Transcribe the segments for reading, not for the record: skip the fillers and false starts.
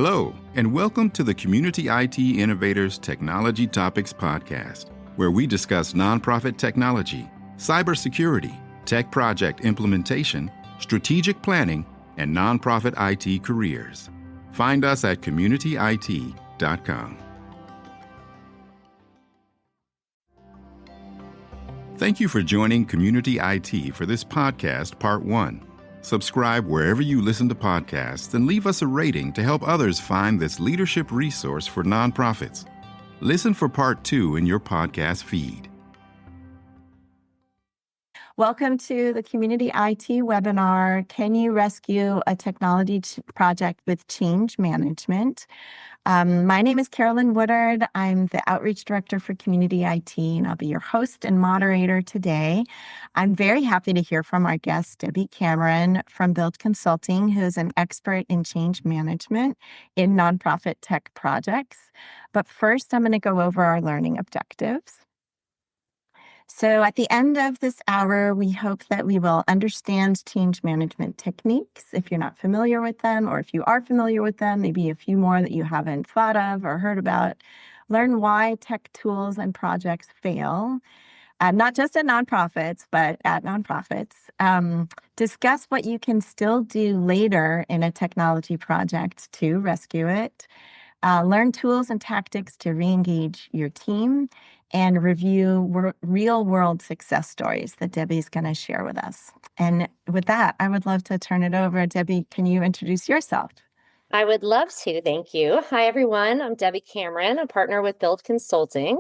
Hello, and welcome to the Community IT Innovators Technology Topics Podcast, where we discuss nonprofit technology, cybersecurity, tech project implementation, strategic planning, and nonprofit IT careers. Find us at communityit.com. Thank you for joining Community IT for this podcast, Part 1. Subscribe wherever you listen to podcasts and leave us a rating to help others find this leadership resource for nonprofits. Listen for Part 2 in your podcast feed. Welcome to the Community IT webinar, Can You Rescue a Technology Project with Change Management? My name is Carolyn Woodard. I'm the Outreach Director for Community IT, and I'll be your host and moderator today. I'm very happy to hear from our guest, Debbie Cameron from Build Consulting, who is an expert in change management in nonprofit tech projects. But first, I'm going to go over our learning objectives. So at the end of this hour, we hope that we will understand change management techniques if you're not familiar with them, or if you are familiar with them, maybe a few more that you haven't thought of or heard about. Learn why tech tools and projects fail, not just at nonprofits, but at nonprofits. Discuss what you can still do later in a technology project to rescue it. Learn tools and tactics to re-engage your team, and review real-world success stories that Debbie's going to share with us. And with that, I would love to turn it over. Debbie, can you introduce yourself? I would love to. Thank you. Hi, everyone. I'm Debbie Cameron, a partner with Build Consulting.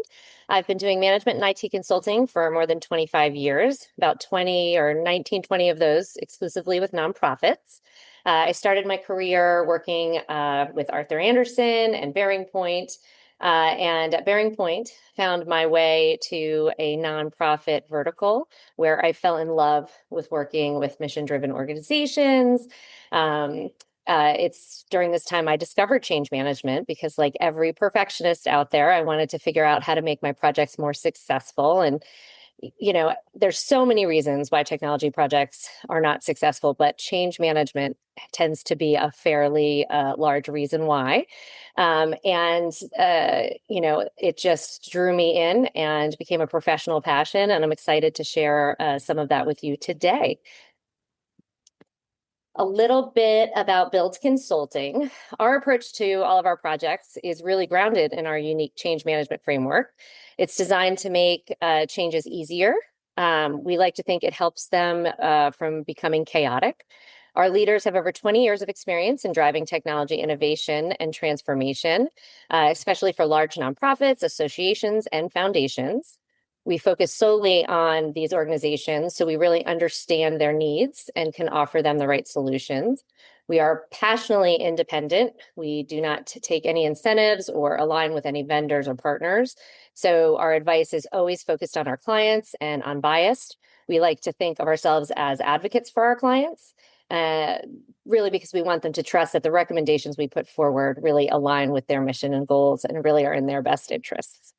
I've been doing management and IT consulting for more than 25 years, about 20 of those exclusively with nonprofits. I started my career working with Arthur Andersen and Bearing Point. And at Bearing Point, found my way to a nonprofit vertical where I fell in love with working with mission-driven organizations. It's during this time I discovered change management because, like every perfectionist out there, I wanted to figure out how to make my projects more successful. And there's so many reasons why technology projects are not successful, but change management tends to be a fairly large reason why. It just drew me in and became a professional passion. And I'm excited to share some of that with you today. A little bit about Build Consulting. Our approach to all of our projects is really grounded in our unique change management framework. It's designed to make changes easier. We like to think it helps them from becoming chaotic. Our leaders have over 20 years of experience in driving technology innovation and transformation, especially for large nonprofits, associations, and foundations. We focus solely on these organizations, so we really understand their needs and can offer them the right solutions. We are passionately independent. We do not take any incentives or align with any vendors or partners. So our advice is always focused on our clients and unbiased. We like to think of ourselves as advocates for our clients, really because we want them to trust that the recommendations we put forward really align with their mission and goals and really are in their best interests.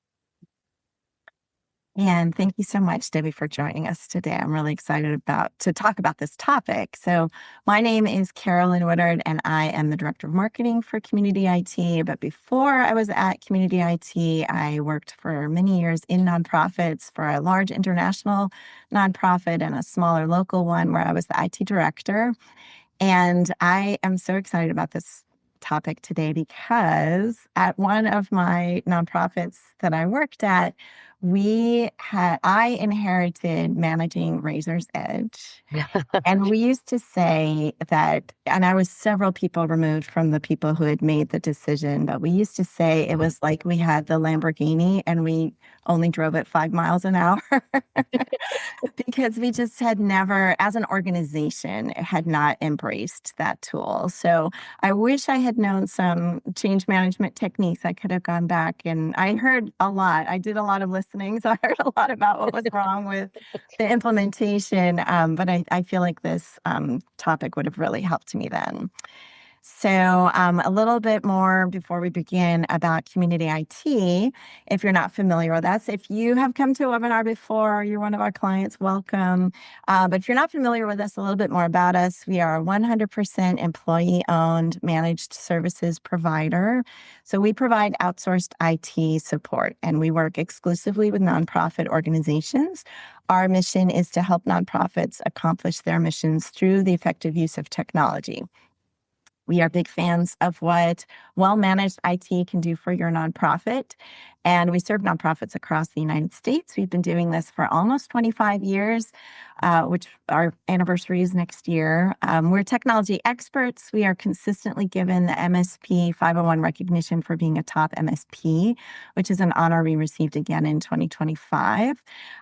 And thank you so much, Debbie, for joining us today. I'm really excited to talk about this topic. So my name is Carolyn Woodard, and I am the Director of Marketing for Community IT. But before I was at Community IT, I worked for many years in nonprofits for a large international nonprofit and a smaller local one where I was the IT director. And I am so excited about this topic today because at one of my nonprofits that I worked at, I inherited managing Razor's Edge. And we used to say that, and I was several people removed from the people who had made the decision, but we used to say it was like we had the Lamborghini and we only drove it 5 miles an hour because we just had never, as an organization, had not embraced that tool. So I wish I had known some change management techniques. I could have gone back, and I heard a lot. I did a lot of listening, so I heard a lot about what was wrong with the implementation. But I feel like this topic would have really helped me then. So a little bit more before we begin about Community IT, if you're not familiar with us. If you have come to a webinar before, you're one of our clients, welcome. But if you're not familiar with us, a little bit more about us. We are a 100% employee-owned managed services provider. So we provide outsourced IT support, and we work exclusively with nonprofit organizations. Our mission is to help nonprofits accomplish their missions through the effective use of technology. We are big fans of what well-managed IT can do for your nonprofit, and we serve nonprofits across the United States. We've been doing this for almost 25 years, which our anniversary is next year. We're technology experts. We are consistently given the MSP 501 recognition for being a top MSP, which is an honor we received again in 2025.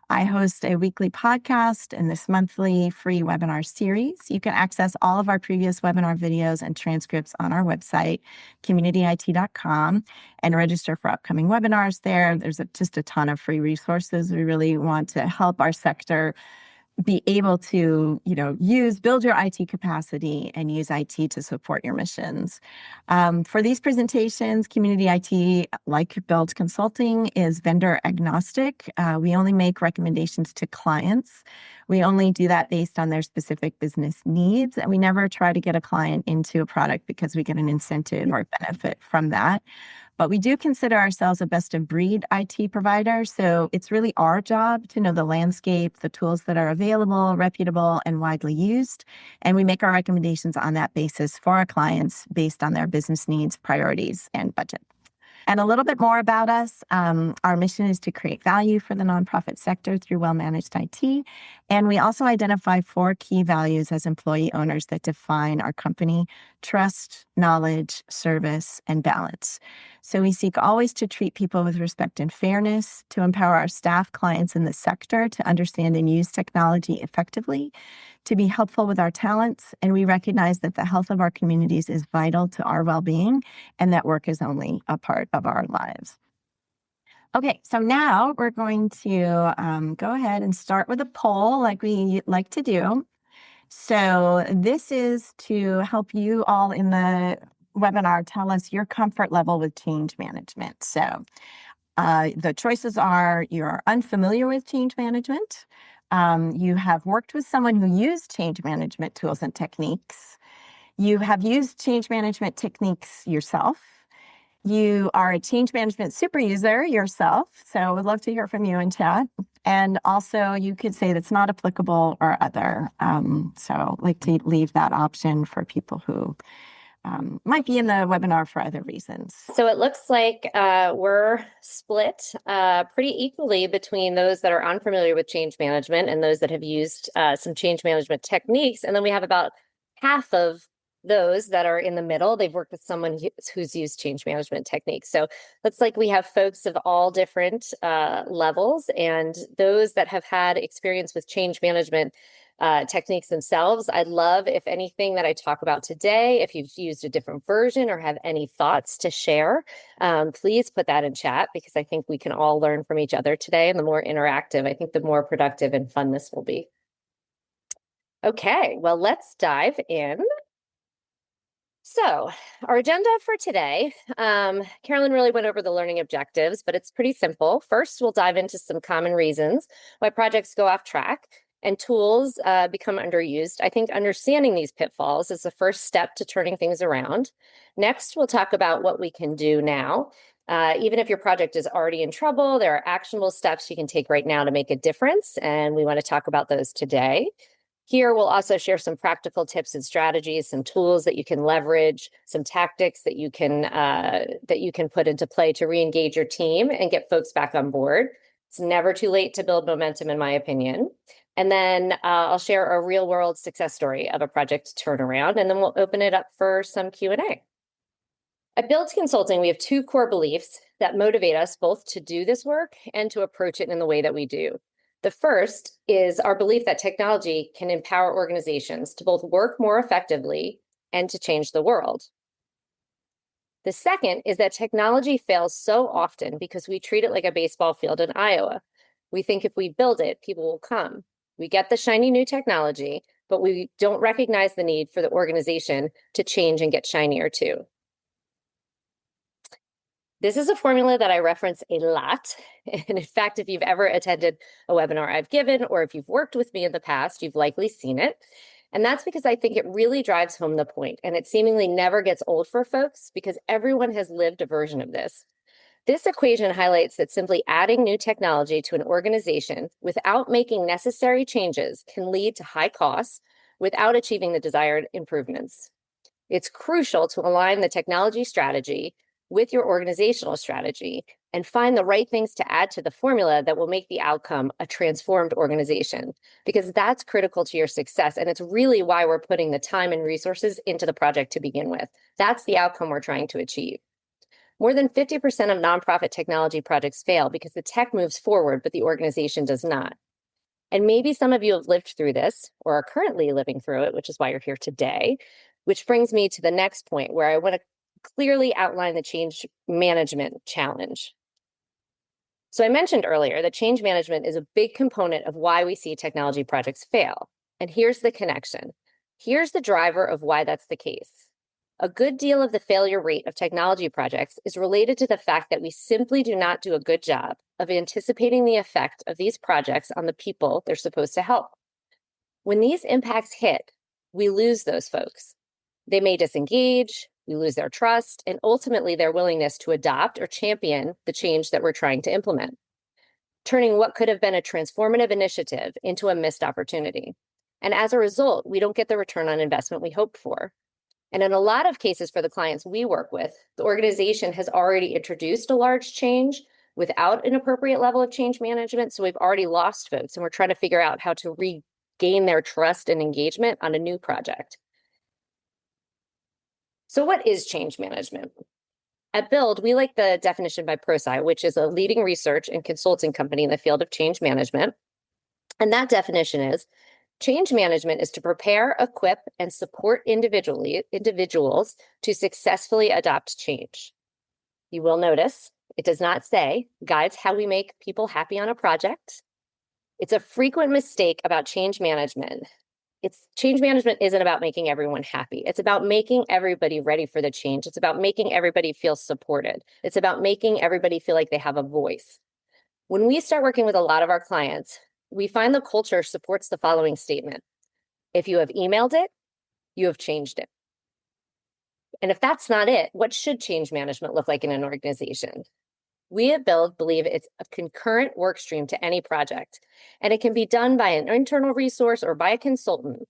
I host a weekly podcast and this monthly free webinar series. You can access all of our previous webinar videos and transcripts on our website, communityit.com, and register for upcoming webinars there. There's just a ton of free resources. We really want to help our sector be able to, build your IT capacity and use IT to support your missions. For these presentations, Community IT, like Build Consulting, is vendor agnostic. We only make recommendations to clients. We only do that based on their specific business needs, and we never try to get a client into a product because we get an incentive or benefit from that. But we do consider ourselves a best-of-breed IT provider, so it's really our job to know the landscape, the tools that are available, reputable, and widely used, and we make our recommendations on that basis for our clients based on their business needs, priorities, and budget. And a little bit more about us. Our mission is to create value for the nonprofit sector through well-managed IT. And we also identify 4 key values as employee owners that define our company: trust, knowledge, service, and balance. So we seek always to treat people with respect and fairness, to empower our staff, clients in the sector to understand and use technology effectively, to be helpful with our talents, and we recognize that the health of our communities is vital to our well-being, and that work is only a part of our lives. Okay, so now we're going to go ahead and start with a poll like we like to do. So this is to help you all in the webinar tell us your comfort level with change management. So the choices are: you're unfamiliar with change management, you have worked with someone who used change management tools and techniques, you have used change management techniques yourself, you are a change management super user yourself, so we'd love to hear from you in chat. And also you could say that's not applicable or other. So I'd like to leave that option for people who might be in the webinar for other reasons. So it looks like we're split pretty equally between those that are unfamiliar with change management and those that have used some change management techniques. And then we have about half of those that are in the middle. They've worked with someone who's used change management techniques. So looks like we have folks of all different levels, and those that have had experience with change management techniques themselves. I'd love, if anything that I talk about today, if you've used a different version or have any thoughts to share, please put that in chat, because I think we can all learn from each other today. And the more interactive, I think the more productive and fun this will be. Okay, well, let's dive in. So our agenda for today, Carolyn really went over the learning objectives, but it's pretty simple. First, we'll dive into some common reasons why projects go off track and tools become underused. I think understanding these pitfalls is the first step to turning things around. Next, we'll talk about what we can do now. Even if your project is already in trouble, there are actionable steps you can take right now to make a difference, and we want to talk about those today. Here, we'll also share some practical tips and strategies, some tools that you can leverage, some tactics that you can put into play to re-engage your team and get folks back on board. It's never too late to build momentum, in my opinion. And then I'll share a real-world success story of a project turnaround, and then we'll open it up for some Q&A. At Build Consulting, we have 2 core beliefs that motivate us both to do this work and to approach it in the way that we do. The first is our belief that technology can empower organizations to both work more effectively and to change the world. The second is that technology fails so often because we treat it like a baseball field in Iowa. We think if we build it, people will come. We get the shiny new technology, but we don't recognize the need for the organization to change and get shinier too. This is a formula that I reference a lot. And in fact, if you've ever attended a webinar I've given, or if you've worked with me in the past, you've likely seen it. And that's because I think it really drives home the point, and it seemingly never gets old for folks because everyone has lived a version of this. This equation highlights that simply adding new technology to an organization without making necessary changes can lead to high costs without achieving the desired improvements. It's crucial to align the technology strategy with your organizational strategy and find the right things to add to the formula that will make the outcome a transformed organization, because that's critical to your success. And it's really why we're putting the time and resources into the project to begin with. That's the outcome we're trying to achieve. More than 50% of nonprofit technology projects fail because the tech moves forward, but the organization does not. And maybe some of you have lived through this or are currently living through it, which is why you're here today, which brings me to the next point where I want to clearly outline the change management challenge. So I mentioned earlier that change management is a big component of why we see technology projects fail. And here's the connection. Here's the driver of why that's the case. A good deal of the failure rate of technology projects is related to the fact that we simply do not do a good job of anticipating the effect of these projects on the people they're supposed to help. When these impacts hit, we lose those folks. They may disengage, we lose their trust, and ultimately their willingness to adopt or champion the change that we're trying to implement, turning what could have been a transformative initiative into a missed opportunity. And as a result, we don't get the return on investment we hoped for. And in a lot of cases for the clients we work with, the organization has already introduced a large change without an appropriate level of change management. So we've already lost folks, and we're trying to figure out how to regain their trust and engagement on a new project. So what is change management? At Build, we like the definition by ProSci, which is a leading research and consulting company in the field of change management. And that definition is, change management is to prepare, equip, and support individuals to successfully adopt change. You will notice it does not say guides how we make people happy on a project. It's a frequent mistake about change management. Change management isn't about making everyone happy. It's about making everybody ready for the change. It's about making everybody feel supported. It's about making everybody feel like they have a voice. When we start working with a lot of our clients, we find the culture supports the following statement. If you have emailed it, you have changed it. And if that's not it, what should change management look like in an organization? We at Build believe it's a concurrent work stream to any project, and it can be done by an internal resource or by a consultant.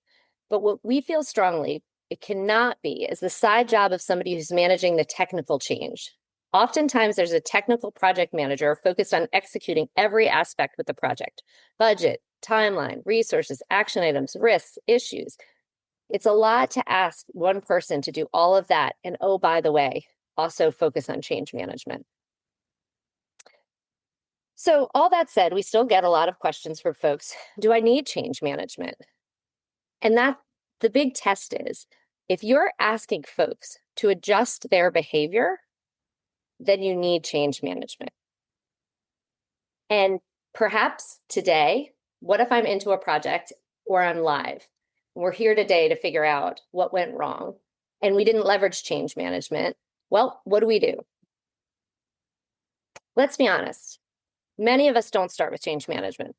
But what we feel strongly it cannot be is the side job of somebody who's managing the technical change. Oftentimes, there's a technical project manager focused on executing every aspect with the project: budget, timeline, resources, action items, risks, issues. It's a lot to ask one person to do all of that. And oh, by the way, also focus on change management. So all that said, we still get a lot of questions from folks. Do I need change management? And that the big test is, if you're asking folks to adjust their behavior, then you need change management. And perhaps today, what if I'm into a project or I'm live? We're here today to figure out what went wrong, and we didn't leverage change management. Well, what do? Let's be honest. Many of us don't start with change management,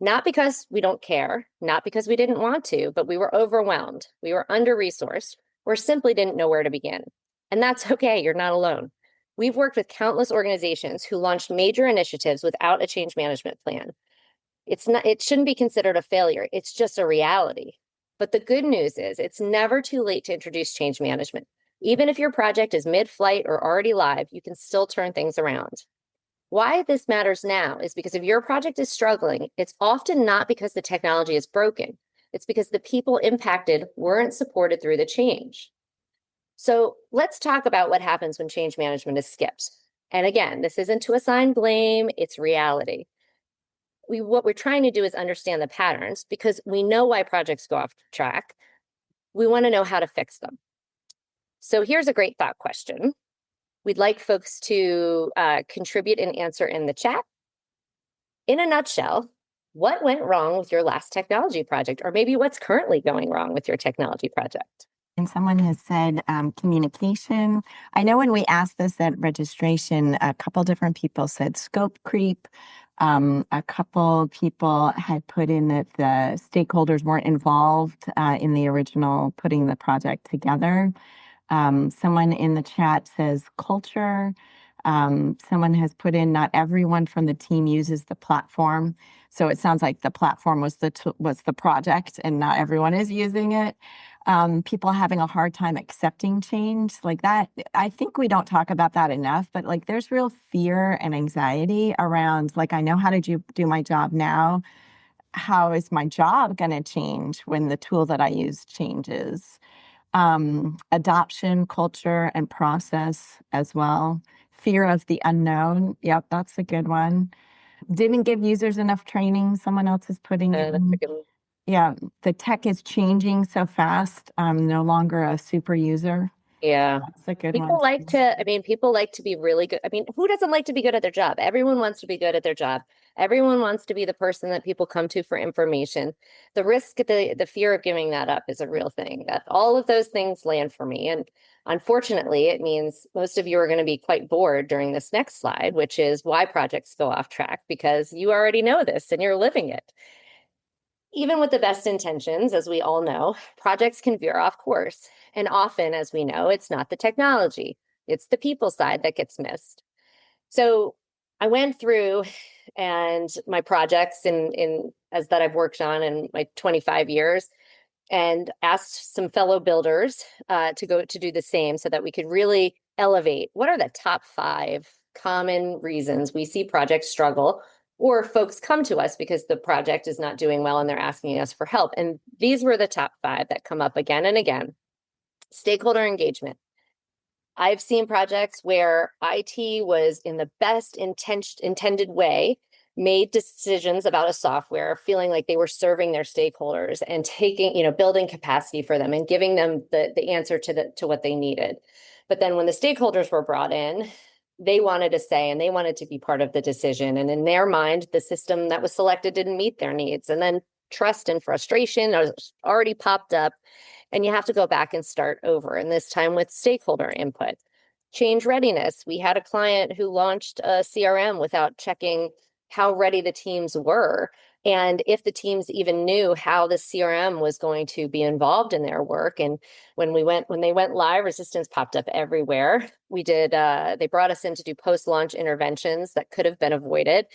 not because we don't care, not because we didn't want to, but we were overwhelmed, we were under-resourced, or simply didn't know where to begin. And that's okay, you're not alone. We've worked with countless organizations who launched major initiatives without a change management plan. It shouldn't be considered a failure, it's just a reality. But the good news is it's never too late to introduce change management. Even if your project is mid-flight or already live, you can still turn things around. Why this matters now is because if your project is struggling, it's often not because the technology is broken. It's because the people impacted weren't supported through the change. So let's talk about what happens when change management is skipped. And again, this isn't to assign blame, it's reality. What we're trying to do is understand the patterns, because we know why projects go off track. We want to know how to fix them. So here's a great thought question. We'd like folks to contribute and answer in the chat. In a nutshell, what went wrong with your last technology project, or maybe what's currently going wrong with your technology project. And someone has said communication. I know when we asked this at registration, a couple different people said scope creep. A couple people had put in that the stakeholders weren't involved in the original putting the project together. Someone in the chat says culture. Someone has put in not everyone from the team uses the platform. So it sounds like the platform was the project and not everyone is using it. People having a hard time accepting change like that. I think we don't talk about that enough, but like there's real fear and anxiety around like, I know how to do my job now. How is my job going to change when the tool that I use changes? Adoption, culture, and process as well. Fear of the unknown. Yep, that's a good one. Didn't give users enough training. Someone else is putting That's a in. good one. Yeah, the tech is changing so fast. I'm no longer a super user. Yeah. That's a good People one. like to, I mean, people like to be really good. I mean, who doesn't like to be good at their job? Everyone wants to be good at their job. Everyone wants to be the person that people come to for information. The risk, the fear of giving that up is a real thing. That all of those things land for me. And unfortunately, it means most of you are going to be quite bored during this next slide, which is why projects go off track, because you already know this and you're living it. Even with the best intentions, as we all know, projects can veer off course. And often, as we know, it's not the technology, it's the people side that gets missed. So I went through and my projects in as that I've worked on in my 25 years and asked some fellow builders to go to do the same so that we could really elevate what are the top 5 common reasons we see projects struggle or folks come to us because the project is not doing well and they're asking us for help. And these were the top 5 that come up again and again. Stakeholder engagement. I've seen projects where IT was in the best intended way, made decisions about a software, feeling like they were serving their stakeholders and taking, building capacity for them and giving them the answer to what they needed. But then when the stakeholders were brought in, they wanted to say and they wanted to be part of the decision. And in their mind, the system that was selected didn't meet their needs. And then trust and frustration already popped up. And you have to go back and start over, and this time with stakeholder input. Change readiness. We had a client who launched a CRM without checking how ready the teams were, and if the teams even knew how the CRM was going to be involved in their work. And when they went live, resistance popped up everywhere. They brought us in to do post-launch interventions that could have been avoided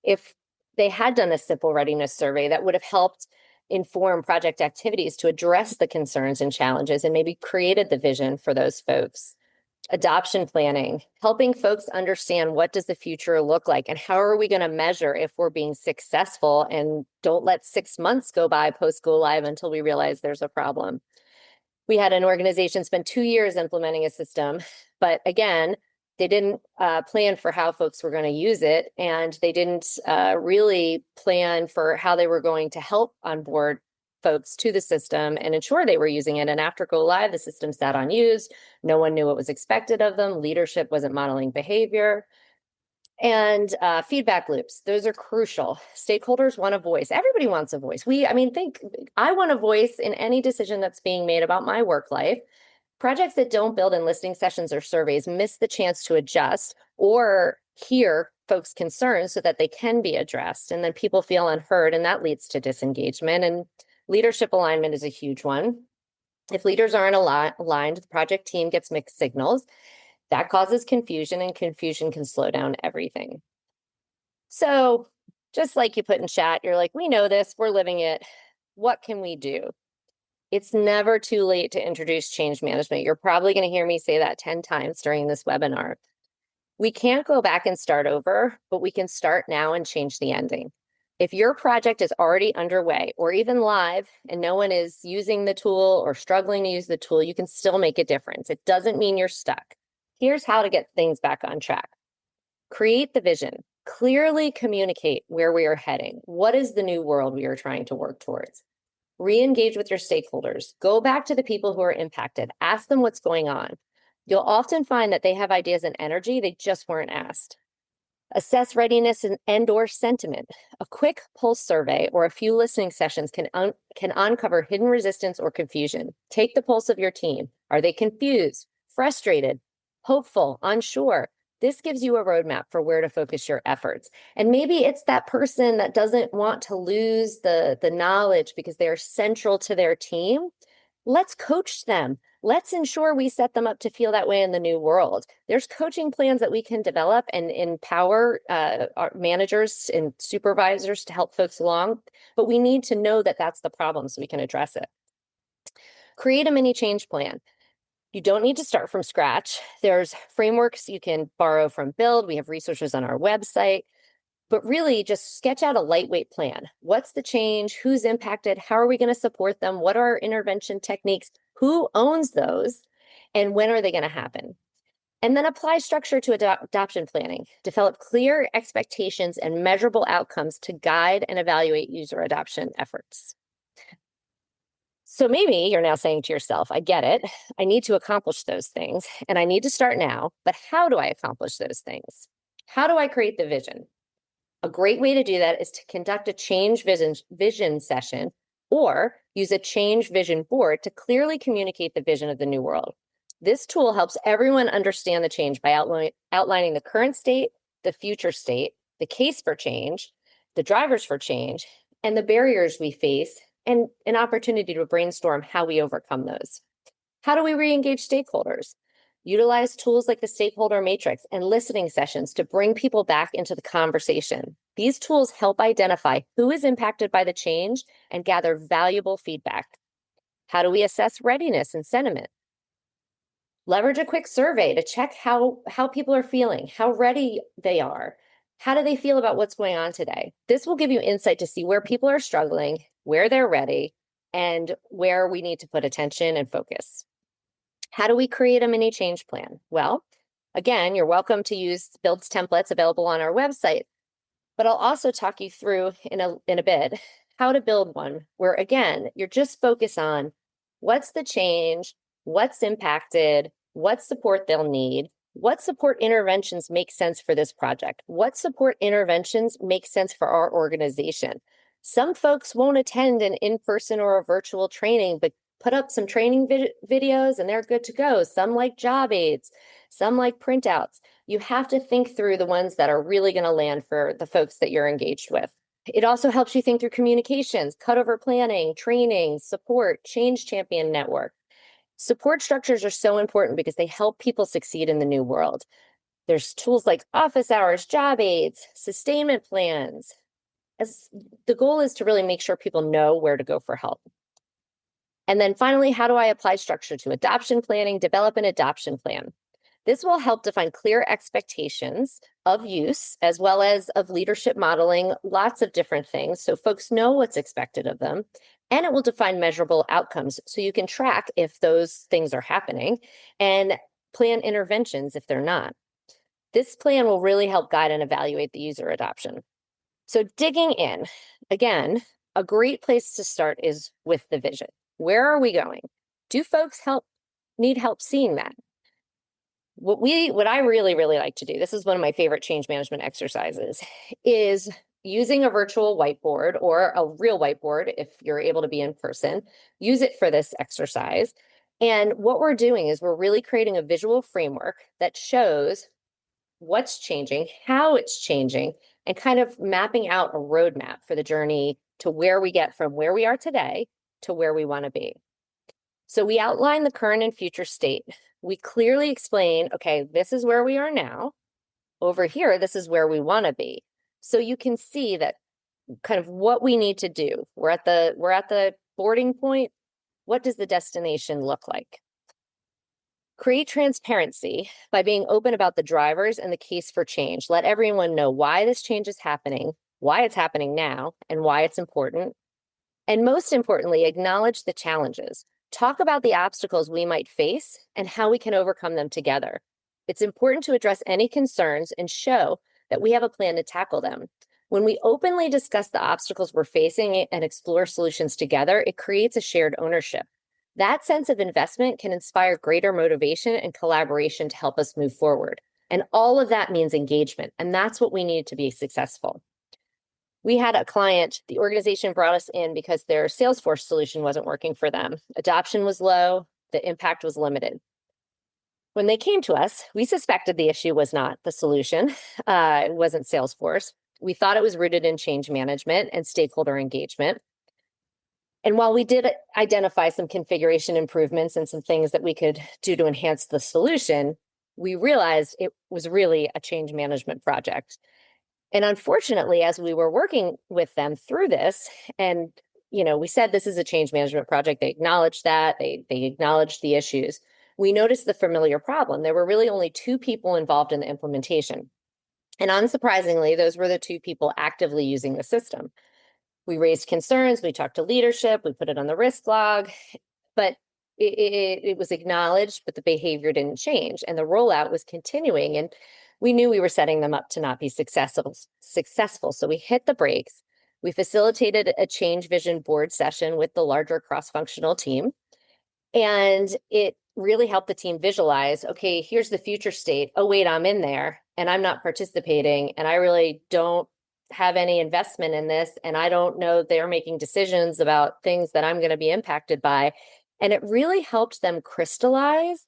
if they had done a simple readiness survey that would have helped inform project activities to address the concerns and challenges and maybe created the vision for those folks. Adoption planning, helping folks understand what does the future look like and how are we going to measure if we're being successful, and don't let 6 months go by post go live until we realize there's a problem. We had an organization spend 2 years implementing a system, but again, they didn't plan for how folks were going to use it, and they didn't really plan for how they were going to help onboard folks to the system and ensure they were using it. And after go live, the system sat unused. No one knew what was expected of them. Leadership wasn't modeling behavior. And feedback loops, those are crucial. Stakeholders want a voice. Everybody wants a voice. I want a voice in any decision that's being made about my work life. Projects that don't build in listening sessions or surveys miss the chance to adjust or hear folks' concerns so that they can be addressed. And then people feel unheard, and that leads to disengagement. And leadership alignment is a huge one. If leaders aren't aligned, the project team gets mixed signals. That causes confusion, and confusion can slow down everything. So just like you put in chat, you're like, we know this, we're living it. What can we do? It's never too late to introduce change management. You're probably going to hear me say that 10 times during this webinar. We can't go back and start over, but we can start now and change the ending. If your project is already underway or even live and no one is using the tool or struggling to use the tool, you can still make a difference. It doesn't mean you're stuck. Here's how to get things back on track. Create the vision. Clearly communicate where we are heading. What is the new world we are trying to work towards? Re-engage with your stakeholders. Go back to the people who are impacted. Ask them what's going on. You'll often find that they have ideas and energy, they just weren't asked. Assess readiness and/or sentiment. A quick pulse survey or a few listening sessions can uncover hidden resistance or confusion. Take the pulse of your team. Are they confused, frustrated, hopeful, unsure? This gives you a roadmap for where to focus your efforts. And maybe it's that person that doesn't want to lose the knowledge because they are central to their team. Let's coach them. Let's ensure we set them up to feel that way in the new world. There's coaching plans that we can develop and empower our managers and supervisors to help folks along, but we need to know that that's the problem so we can address it. Create a mini change plan. You don't need to start from scratch. There's frameworks you can borrow from Build. We have resources on our website. But really just sketch out a lightweight plan. What's the change? Who's impacted? How are we going to support them? What are our intervention techniques? Who owns those? And when are they going to happen? And then apply structure to adoption planning. Develop clear expectations and measurable outcomes to guide and evaluate user adoption efforts. So maybe you're now saying to yourself, I get it. I need to accomplish those things and I need to start now, but how do I accomplish those things? How do I create the vision? A great way to do that is to conduct a change vision session or use a change vision board to clearly communicate the vision of the new world. This tool helps everyone understand the change by outlining the current state, the future state, the case for change, the drivers for change, and the barriers we face, and an opportunity to brainstorm how we overcome those. How do we re-engage stakeholders? Utilize tools like the stakeholder matrix and listening sessions to bring people back into the conversation. These tools help identify who is impacted by the change and gather valuable feedback. How do we assess readiness and sentiment? Leverage a quick survey to check how people are feeling, how ready they are. How do they feel about what's going on today? This will give you insight to see where people are struggling, where they're ready, and where we need to put attention and focus. How do we create a mini change plan? Well, again, you're welcome to use Build's templates available on our website, but I'll also talk you through in a bit how to build one where, again, you're just focused on what's the change, what's impacted, what support they'll need, what support interventions make sense for this project, what support interventions make sense for our organization. Some folks won't attend an in-person or a virtual training, but put up some training videos and they're good to go. Some like job aids, some like printouts. You have to think through the ones that are really going to land for the folks that you're engaged with. It also helps you think through communications, cutover planning, training, support, change champion network. Support structures are so important because they help people succeed in the new world. There's tools like office hours, job aids, sustainment plans. As the goal is to really make sure people know where to go for help. And then finally, how do I apply structure to adoption planning? Develop an adoption plan. This will help define clear expectations of use as well as of leadership modeling, lots of different things, so folks know what's expected of them. And it will define measurable outcomes so you can track if those things are happening and plan interventions if they're not. This plan will really help guide and evaluate the user adoption. So digging in, again, a great place to start is with the vision. Where are we going? Do folks need help seeing that? What I really, really like to do, this is one of my favorite change management exercises, is using a virtual whiteboard or a real whiteboard, if you're able to be in person, use it for this exercise. And what we're doing is we're really creating a visual framework that shows what's changing, how it's changing, and kind of mapping out a roadmap for the journey to where we get from where we are today to where we want to be. So we outline the current and future state. We clearly explain, okay, this is where we are now. Over here, this is where we want to be. So you can see that kind of what we need to do. We're at the boarding point. What does the destination look like? Create transparency by being open about the drivers and the case for change. Let everyone know why this change is happening, why it's happening now, and why it's important. And most importantly, acknowledge the challenges. Talk about the obstacles we might face and how we can overcome them together. It's important to address any concerns and show that we have a plan to tackle them. When we openly discuss the obstacles we're facing and explore solutions together, it creates a shared ownership. That sense of investment can inspire greater motivation and collaboration to help us move forward. And all of that means engagement. And that's what we need to be successful. We had a client, the organization brought us in because their Salesforce solution wasn't working for them. Adoption was low, the impact was limited. When they came to us, we suspected the issue was not the solution. It wasn't Salesforce. We thought it was rooted in change management and stakeholder engagement. And while we did identify some configuration improvements and some things that we could do to enhance the solution, we realized it was really a change management project. And unfortunately, as we were working with them through this, and we said this is a change management project, they acknowledged that, they acknowledged the issues. We noticed the familiar problem. There were really only 2 people involved in the implementation. And unsurprisingly, those were the 2 people actively using the system. We raised concerns, we talked to leadership, we put it on the risk log, but it was acknowledged, but the behavior didn't change. And the rollout was continuing. And we knew we were setting them up to not be successful. So we hit the brakes. We facilitated a change vision board session with the larger cross-functional team. And it really helped the team visualize, okay, here's the future state. Oh, wait, I'm in there and I'm not participating. And I really don't have any investment in this. And I don't know they're making decisions about things that I'm going to be impacted by. And it really helped them crystallize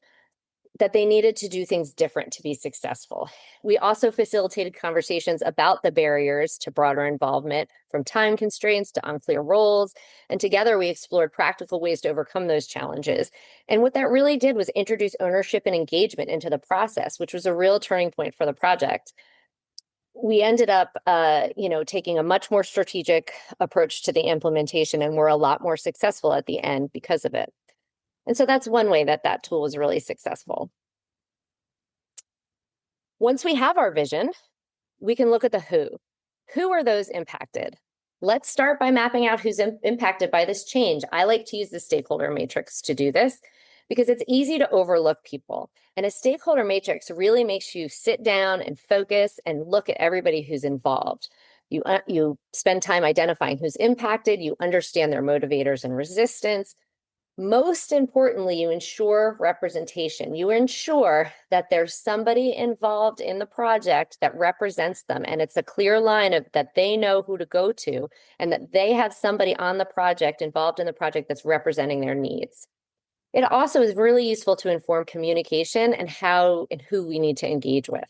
that they needed to do things different to be successful. We also facilitated conversations about the barriers to broader involvement, from time constraints to unclear roles. And together we explored practical ways to overcome those challenges. And what that really did was introduce ownership and engagement into the process, which was a real turning point for the project. We ended up, taking a much more strategic approach to the implementation, and we're a lot more successful at the end because of it. And so that's one way that tool was really successful. Once we have our vision, we can look at the who. Who are those impacted? Let's start by mapping out who's impacted by this change. I like to use the stakeholder matrix to do this because it's easy to overlook people. And a stakeholder matrix really makes you sit down and focus and look at everybody who's involved. You spend time identifying who's impacted, you understand their motivators and resistance. Most importantly, you ensure representation. You ensure that there's somebody involved in the project that represents them, and it's a clear line of that they know who to go to, and that they have somebody on the project, involved in the project, that's representing their needs. It also is really useful to inform communication and how and who we need to engage with.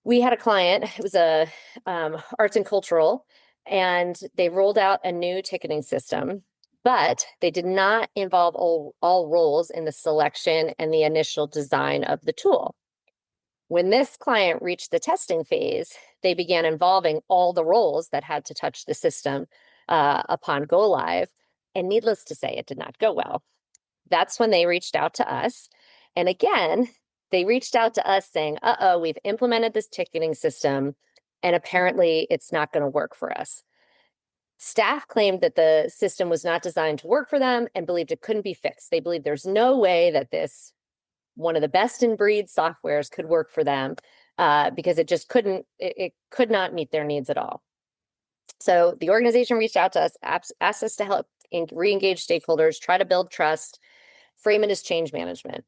We had a client, it was a arts and cultural, and they rolled out a new ticketing system, but they did not involve all roles in the selection and the initial design of the tool. When this client reached the testing phase, they began involving all the roles that had to touch the system upon go live. And needless to say, it did not go well. That's when they reached out to us. And again, they reached out to us saying, we've implemented this ticketing system, and apparently it's not going to work for us. Staff claimed that the system was not designed to work for them and believed it couldn't be fixed. They believed there's no way that this, one of the best in breed softwares, could work for them because it just couldn't, it could not meet their needs at all. So the organization reached out to us, asked us to help re-engage stakeholders, try to build trust, frame it as change management.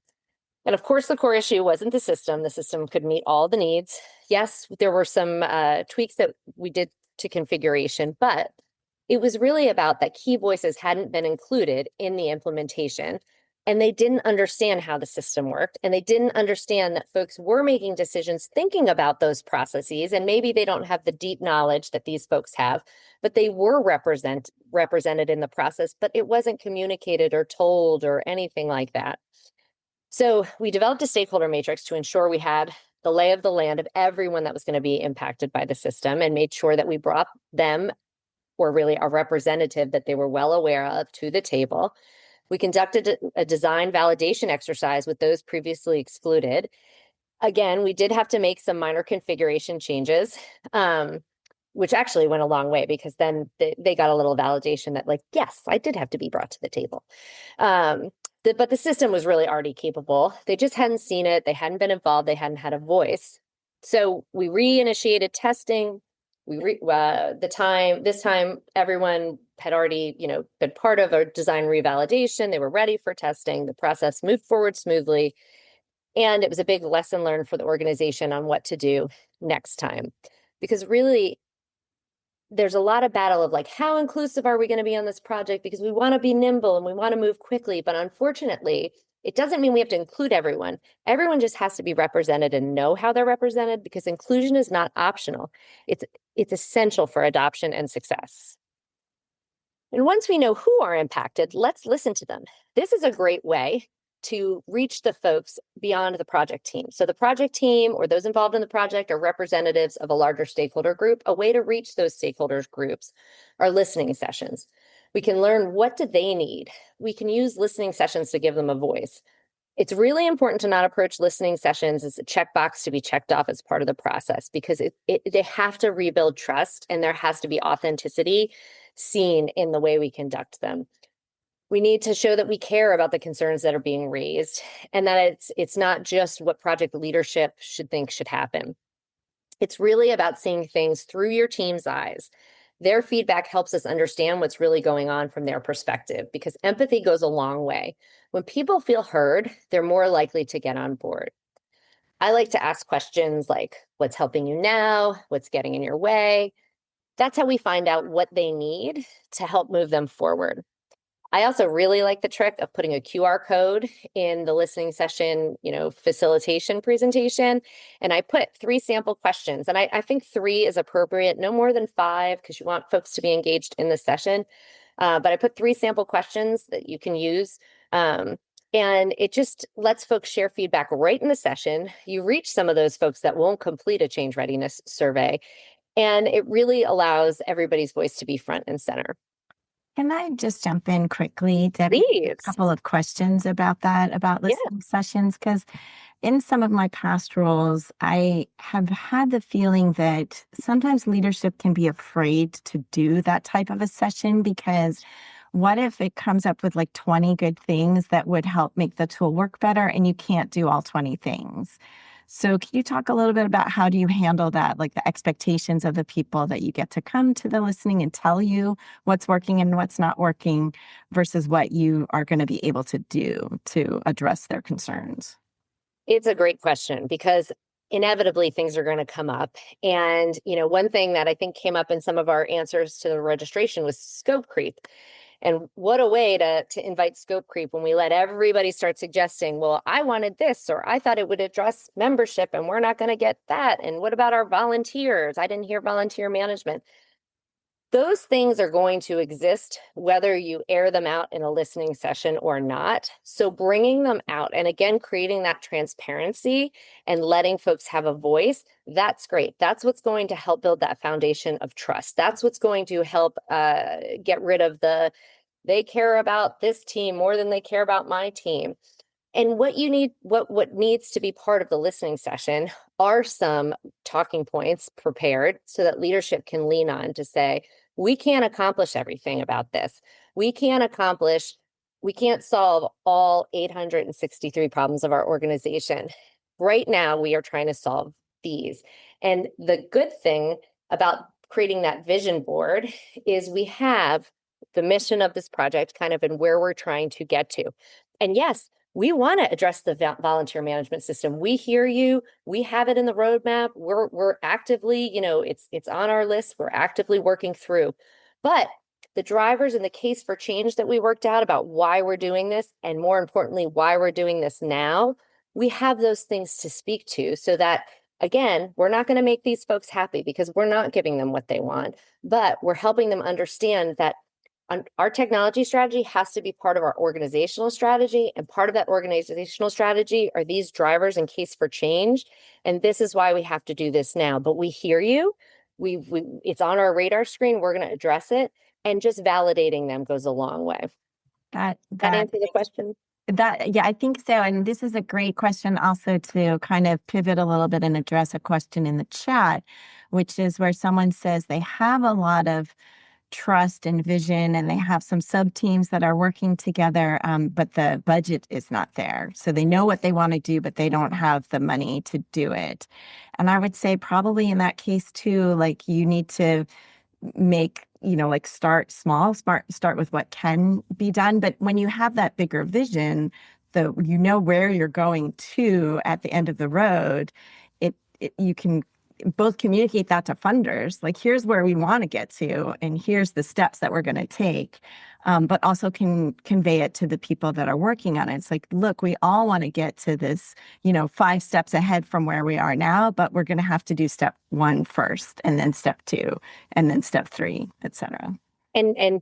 And of course, the core issue wasn't the system. The system could meet all the needs. Yes, there were some tweaks that we did to configuration, but it was really about that key voices hadn't been included in the implementation, and they didn't understand how the system worked, and they didn't understand that folks were making decisions thinking about those processes, and maybe they don't have the deep knowledge that these folks have, but they were represented in the process, but it wasn't communicated or told or anything like that. So we developed a stakeholder matrix to ensure we had the lay of the land of everyone that was going to be impacted by the system, and made sure that we brought them, or really a representative that they were well aware of, to the table. We conducted a design validation exercise with those previously excluded. Again, we did have to make some minor configuration changes, which actually went a long way, because then they got a little validation that, like, yes, I did have to be brought to the table. But the system was really already capable. They just hadn't seen it. They hadn't been involved. They hadn't had a voice. So we reinitiated testing. This time everyone had already, been part of a design revalidation. They were ready for testing. The process moved forward smoothly. And it was a big lesson learned for the organization on what to do next time. Because really, there's a lot of battle of like, how inclusive are we going to be on this project? Because we want to be nimble and we want to move quickly. But unfortunately, it doesn't mean we have to include everyone. Everyone just has to be represented and know how they're represented, because inclusion is not optional. It's essential for adoption and success. And once we know who are impacted, let's listen to them. This is a great way to reach the folks beyond the project team. So the project team or those involved in the project are representatives of a larger stakeholder group. A way to reach those stakeholders groups are listening sessions. We can learn, what do they need? We can use listening sessions to give them a voice. It's really important to not approach listening sessions as a checkbox to be checked off as part of the process, because they have to rebuild trust, and there has to be authenticity seen in the way we conduct them. We need to show that we care about the concerns that are being raised, and that it's not just what project leadership should think should happen. It's really about seeing things through your team's eyes. Their feedback helps us understand what's really going on from their perspective, because empathy goes a long way. When people feel heard, they're more likely to get on board. I like to ask questions like, what's helping you now? What's getting in your way? That's how we find out what they need to help move them forward. I also really like the trick of putting a QR code in the listening session, facilitation presentation. And I put 3 sample questions. And I think 3 is appropriate, no more than 5, because you want folks to be engaged in the session. But I put 3 sample questions that you can use. And it just lets folks share feedback right in the session. You reach some of those folks that won't complete a change readiness survey. And it really allows everybody's voice to be front and center. Can I just jump in quickly, Debbie? Please. A couple of questions about that, about listening sessions, because in some of my past roles, I have had the feeling that sometimes leadership can be afraid to do that type of a session, because what if it comes up with like 20 good things that would help make the tool work better, and you can't do all 20 things? So can you talk a little bit about how do you handle that, like the expectations of the people that you get to come to the listening and tell you what's working and what's not working versus what you are going to be able to do to address their concerns? It's a great question, because inevitably things are going to come up. And, one thing that I think came up in some of our answers to the registration was scope creep. And what a way to invite scope creep when we let everybody start suggesting, well, I wanted this, or I thought it would address membership and we're not going to get that. And what about our volunteers? I didn't hear volunteer management. Those things are going to exist whether you air them out in a listening session or not. So bringing them out, and again, creating that transparency and letting folks have a voice, that's great. That's what's going to help build that foundation of trust. That's what's going to help get rid of they care about this team more than they care about my team. And what you need, what needs to be part of the listening session are some talking points prepared so that leadership can lean on to say, we can't accomplish everything about this. We can't solve all 863 problems of our organization. Right now, we are trying to solve these. And the good thing about creating that vision board is we have the mission of this project kind of in where we're trying to get to. And yes, we want to address the volunteer management system. We hear you. We have it in the roadmap. We're actively, it's on our list. We're actively working through. But the drivers and the case for change that we worked out about why we're doing this, and more importantly, why we're doing this now, we have those things to speak to, so that, again, we're not going to make these folks happy because we're not giving them what they want, but we're helping them understand that our technology strategy has to be part of our organizational strategy, and part of that organizational strategy are these drivers and case for change. And this is why we have to do this now. But we hear you. It's on our radar screen. We're going to address it, and just validating them goes a long way. That answer the question? Yeah, I think so. And this is a great question also to kind of pivot a little bit and address a question in the chat, which is where someone says they have a lot of trust and vision, and they have some sub teams that are working together, but the budget is not there. So they know what they want to do, but they don't have the money to do it. And I would say probably in that case too, like you need to make, like start small, start with what can be done. But when you have that bigger vision, you know where you're going to at the end of the road, you can both communicate that to funders, like, here's where we want to get to, and here's the steps that we're going to take, but also can convey it to the people that are working on it. It's like, look, we all want to get to this, 5 steps ahead from where we are now, but we're going to have to do step 1 first, and then step 2, and then step 3, et cetera. And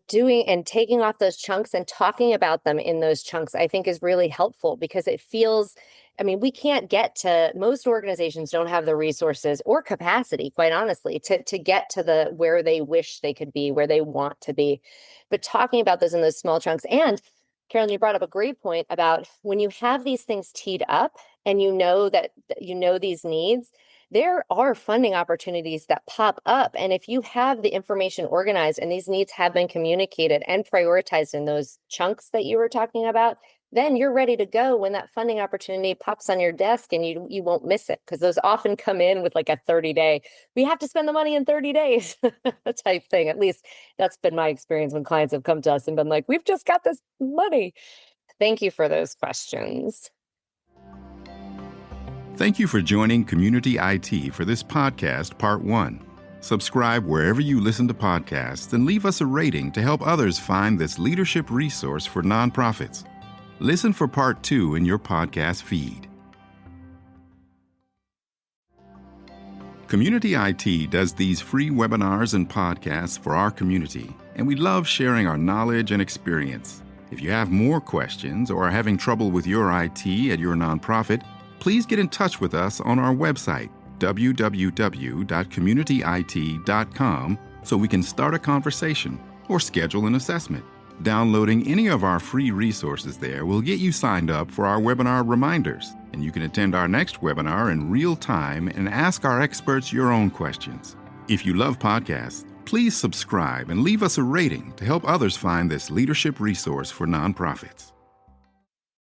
taking off those chunks and talking about them in those chunks, I think, is really helpful, because it feels, we can't get to, most organizations don't have the resources or capacity, quite honestly, to get to where they wish they could be, where they want to be. But talking about those in those small chunks. And Carolyn, you brought up a great point about when you have these things teed up and these needs, there are funding opportunities that pop up. And if you have the information organized and these needs have been communicated and prioritized in those chunks that you were talking about, then you're ready to go when that funding opportunity pops on your desk, and you won't miss it, because those often come in with like a 30-day, we have to spend the money in 30 days type thing. At least that's been my experience when clients have come to us and been like, we've just got this money. Thank you for those questions. Thank you for joining Community IT for this podcast, Part 1. Subscribe wherever you listen to podcasts and leave us a rating to help others find this leadership resource for nonprofits. Listen for Part 2 in your podcast feed. Community IT does these free webinars and podcasts for our community, and we love sharing our knowledge and experience. If you have more questions or are having trouble with your IT at your nonprofit, please get in touch with us on our website, www.communityit.com, so we can start a conversation or schedule an assessment. Downloading any of our free resources there will get you signed up for our webinar reminders, and you can attend our next webinar in real time and ask our experts your own questions. If you love podcasts, please subscribe and leave us a rating to help others find this leadership resource for nonprofits.